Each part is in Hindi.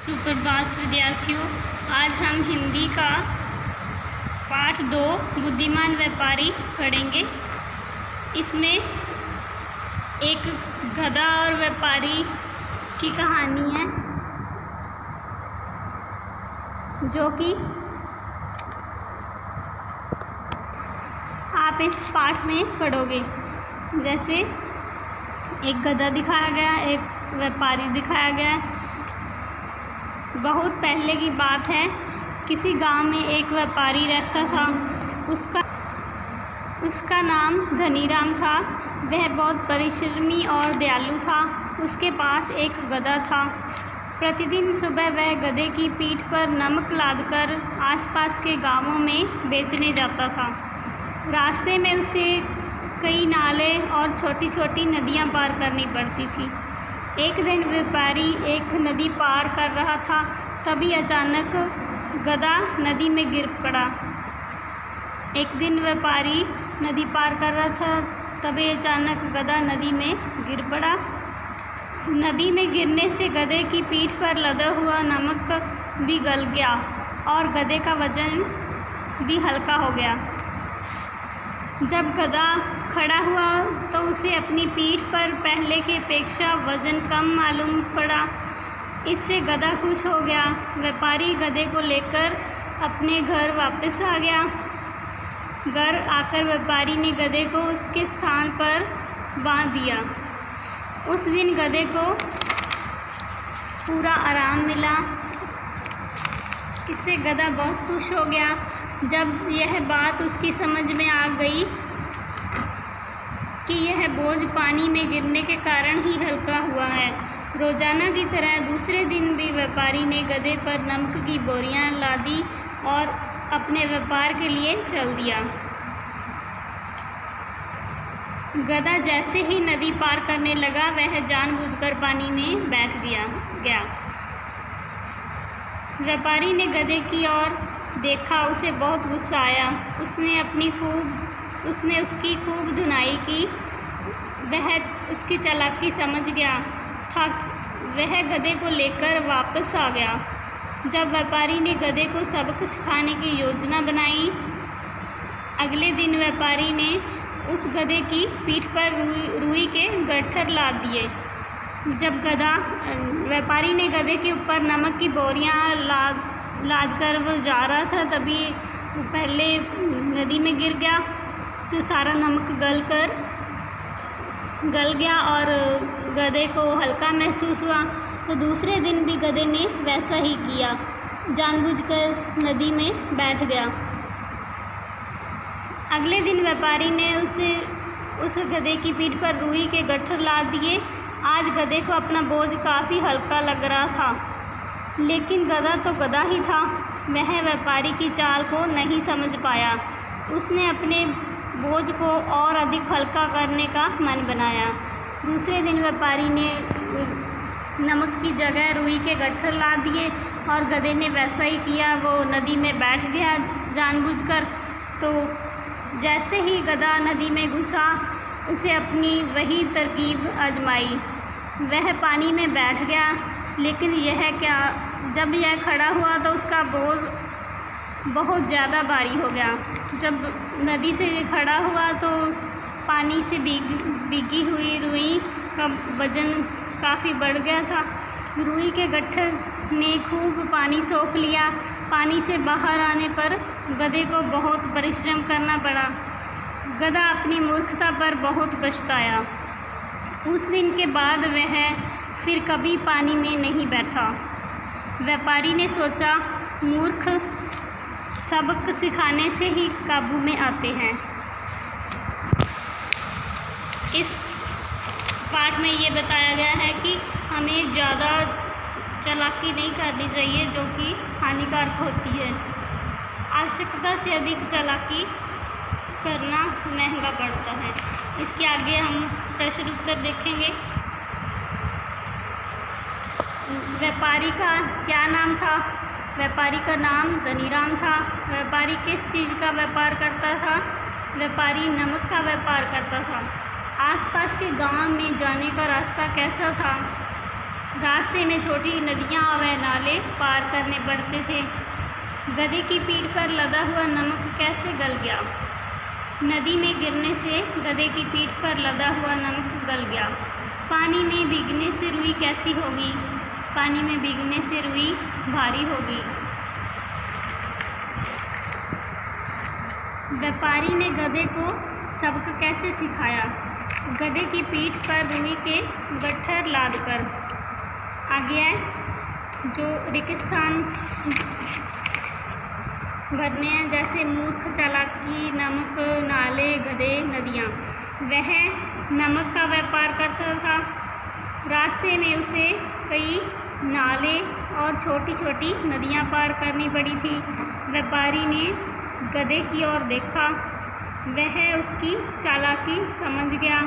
सुप्रभात विद्यार्थियों, आज हम हिंदी का पाठ 2 बुद्धिमान व्यापारी पढ़ेंगे। इसमें एक गधा और व्यापारी की कहानी है जो कि आप इस पाठ में पढ़ोगे। जैसे एक गधा दिखाया गया, एक व्यापारी दिखाया गया। बहुत पहले की बात है, किसी गांव में एक व्यापारी रहता था। उसका नाम धनीराम था। वह बहुत परिश्रमी और दयालु था। उसके पास एक गधा था। प्रतिदिन सुबह वह गधे की पीठ पर नमक लादकर आसपास के गांवों में बेचने जाता था। रास्ते में उसे कई नाले और छोटी छोटी नदियां पार करनी पड़ती थी। एक दिन व्यापारी एक नदी पार कर रहा था, तभी अचानक गधा नदी में गिर पड़ा। एक दिन व्यापारी नदी पार कर रहा था, तभी अचानक गधा नदी में गिर पड़ा। नदी में गिरने से गधे की पीठ पर लदा हुआ नमक भी गल गया और गधे का वजन भी हल्का हो गया। जब गधा खड़ा हुआ तो उसे अपनी पीठ पर पहले की अपेक्षा वजन कम मालूम पड़ा। इससे गधा खुश हो गया। व्यापारी गधे को लेकर अपने घर वापस आ गया। घर आकर व्यापारी ने गधे को उसके स्थान पर बांध दिया। उस दिन गधे को पूरा आराम मिला। इससे गधा बहुत खुश हो गया। जब यह बात उसकी समझ में आ गई कि यह बोझ पानी में गिरने के कारण ही हल्का हुआ है। रोजाना की तरह दूसरे दिन भी व्यापारी ने गधे पर नमक की बोरियां लादी और अपने व्यापार के लिए चल दिया। गधा जैसे ही नदी पार करने लगा, वह जानबूझकर पानी में बैठ गया। व्यापारी ने गधे की ओर देखा। उसे बहुत गुस्सा आया। उसने उसकी खूब धुनाई की। वह उसकी चालाकी समझ गया था। वह गधे को लेकर वापस आ गया। जब व्यापारी ने गधे को सबक सिखाने की योजना बनाई, अगले दिन व्यापारी ने उस गधे की पीठ पर रुई के गट्ठर लाद दिए। जब व्यापारी ने गधे के ऊपर नमक की बोरियां लाद कर वो जा रहा था, तभी पहले नदी में गिर गया तो सारा नमक गल गया और गधे को हल्का महसूस हुआ। तो दूसरे दिन भी गधे ने वैसा ही किया, जानबूझकर नदी में बैठ गया। अगले दिन व्यापारी ने उस गधे की पीठ पर रुई के गट्ठर लाद दिए। आज गधे को अपना बोझ काफ़ी हल्का लग रहा था, लेकिन गधा तो गधा ही था। वह व्यापारी की चाल को नहीं समझ पाया। उसने अपने बोझ को और अधिक हल्का करने का मन बनाया। दूसरे दिन व्यापारी ने नमक की जगह रुई के गट्ठर ला दिए और गधे ने वैसा ही किया। वो नदी में बैठ गया जानबूझकर। तो जैसे ही गधा नदी में घुसा, उसे अपनी वही तरकीब आजमाई। वह पानी में बैठ गया, लेकिन जब यह खड़ा हुआ तो उसका बोझ बहुत ज़्यादा भारी हो गया। जब नदी से खड़ा हुआ तो पानी से भीगी हुई रुई का वज़न काफ़ी बढ़ गया था। रुई के गट्ठर ने खूब पानी सोख लिया। पानी से बाहर आने पर गधे को बहुत परिश्रम करना पड़ा। गधा अपनी मूर्खता पर बहुत पछताया। उस दिन के बाद वह फिर कभी पानी में नहीं बैठा। व्यापारी ने सोचा, मूर्ख सबक सिखाने से ही काबू में आते हैं। इस पाठ में ये बताया गया है कि हमें ज़्यादा चालाकी नहीं करनी चाहिए, जो कि हानिकारक होती है। आवश्यकता से अधिक चालाकी करना महंगा पड़ता है। इसके आगे हम प्रश्न उत्तर देखेंगे। व्यापारी का क्या नाम था? व्यापारी का नाम धनीराम था। व्यापारी किस चीज़ का व्यापार करता था? व्यापारी नमक का व्यापार करता था। आसपास के गांव में जाने का रास्ता कैसा था? रास्ते में छोटी नदियाँ व नाले पार करने पड़ते थे। गधे की पीठ पर लदा हुआ नमक कैसे गल गया? नदी में गिरने से गधे की पीठ पर लदा हुआ नमक गल गया। पानी में भीगने से रुई कैसी होगी? पानी में भीगने से रुई भारी होगी। व्यापारी ने गधे को सबक कैसे सिखाया? गधे की पीठ पर रुई के गट्ठर लादकर। आगे है जो रेगिस्तान भरने हैं, जैसे मूर्ख, चालाकी, नमक, नाले, गधे, नदियाँ। वह नमक का व्यापार करता था। रास्ते में उसे कई नाले और छोटी छोटी नदियाँ पार करनी पड़ी थी। व्यापारी ने गधे की ओर देखा, वह उसकी चालाकी समझ गया।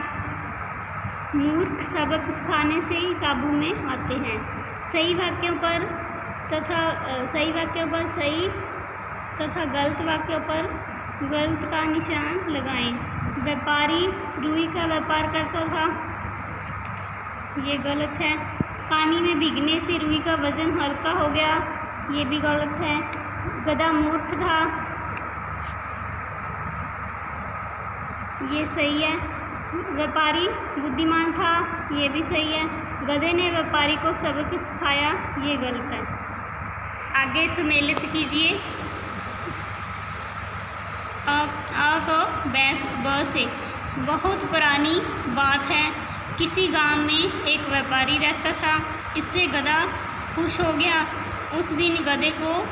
मूर्ख सबक सिखाने से ही काबू में आते हैं। सही वाक्यों पर सही तथा गलत वाक्यों पर गलत का निशान लगाएं। व्यापारी रुई का व्यापार करता था, ये गलत है। पानी में भीगने से रुई का वजन हल्का हो गया, ये भी गलत है। गधा मूर्ख था, ये सही है। व्यापारी बुद्धिमान था, ये भी सही है। गधे ने व्यापारी को सबक सिखाया, ये गलत है। आगे सम्मिलित कीजिए। ब से बहुत पुरानी बात है। किसी गांव में एक व्यापारी रहता था। इससे गधा खुश हो गया। उस दिन गधे को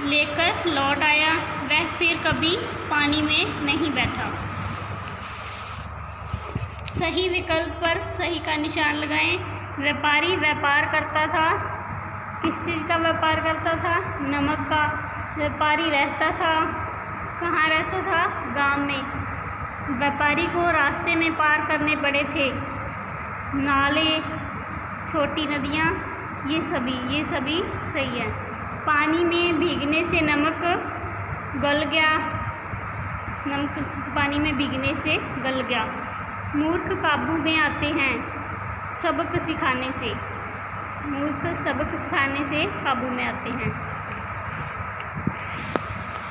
लेकर लौट आया। वह फिर कभी पानी में नहीं बैठा। सही विकल्प पर सही का निशान लगाएं। व्यापारी व्यापार करता था। किस चीज़ का व्यापार करता था? नमक का। व्यापारी रहता था, कहाँ रहता था? गांव में। व्यापारी को रास्ते में पार करने पड़े थे नाले, छोटी नदियाँ, ये सभी सही है। पानी में भीगने से नमक गल गया। नमक पानी में भीगने से गल गया। मूर्ख काबू में आते हैं सबक सिखाने से। मूर्ख सबक सिखाने से काबू में आते हैं।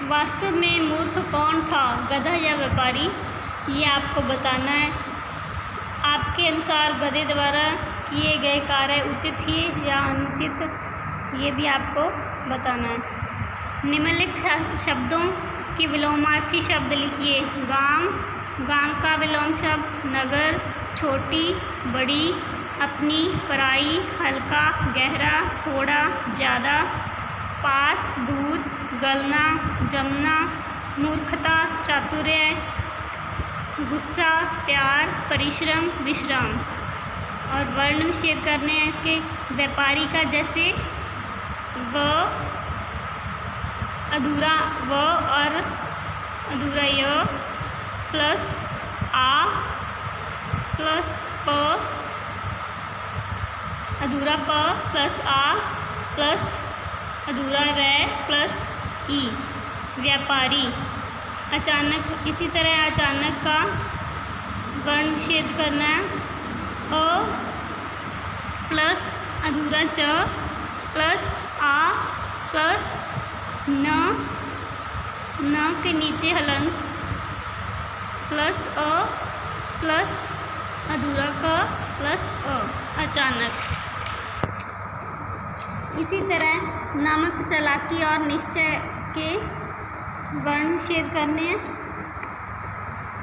वास्तव में मूर्ख कौन था, गधा या व्यापारी? ये आपको बताना है। आपके अनुसार गधे द्वारा किए गए कार्य उचित थे या अनुचित, ये भी आपको बताना है। निम्नलिखित शब्दों के विलोमार्थी शब्द लिखिए। गांव का विलोम शब्द नगर, छोटी, बड़ी, अपनी, पराई, हल्का, गहरा, थोड़ा, ज़्यादा, पास, दूर, गलना, जमना, मूर्खता, चातुर्य, गुस्सा, प्यार, परिश्रम, विश्राम। और वर्ण विच्छेद करने हैं इसके। व्यापारी का जैसे व, अधूरा व और अधूरा य प्लस आ प्लस प, अधूरा प प्लस आ प्लस अधूरा व प्लस ई। व्यापारी। अचानक, इसी तरह अचानक का वर्ण विच्छेद करना है। अ प्लस अधूरा च प्लस आ प्लस न के नीचे हलंत प्लस अ प्लस अधूरा क प्लस अ, अचानक। इसी तरह नमक, चालाकी और निश्चय के वर्ण विच्छेद करने हैं।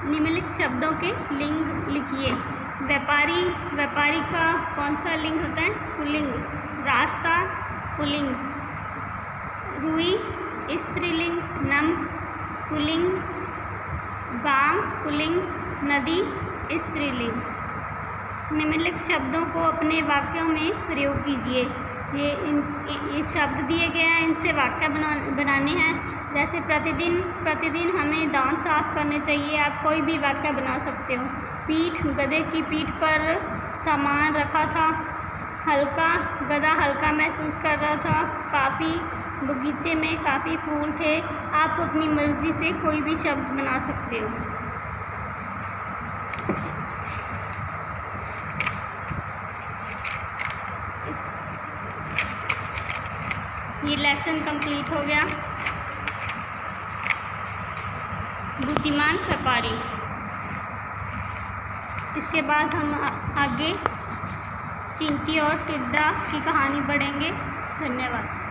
निम्नलिखित शब्दों के लिंग लिखिए। व्यापारी का कौन सा लिंग होता है? पुल्लिंग। रास्ता पुल्लिंग। रुई स्त्रीलिंग। नमक पुल्लिंग। गांव पुल्लिंग। नदी स्त्रीलिंग। निम्नलिखित शब्दों को अपने वाक्यों में प्रयोग कीजिए। ये शब्द दिए गए हैं, इनसे वाक्य बनाने हैं। जैसे प्रतिदिन हमें दांत साफ करने चाहिए। आप कोई भी वाक्य बना सकते हो। पीठ, गधे की पीठ पर सामान रखा था। हल्का, गधा हल्का महसूस कर रहा था। काफ़ी, बगीचे में काफ़ी फूल थे। आप अपनी मर्ज़ी से कोई भी शब्द बना सकते हो। ये लेसन कंप्लीट हो गया। बुद्धिमान व्यापारी। इसके बाद हम आगे चिंटी और टिड्डा की कहानी पढ़ेंगे। धन्यवाद।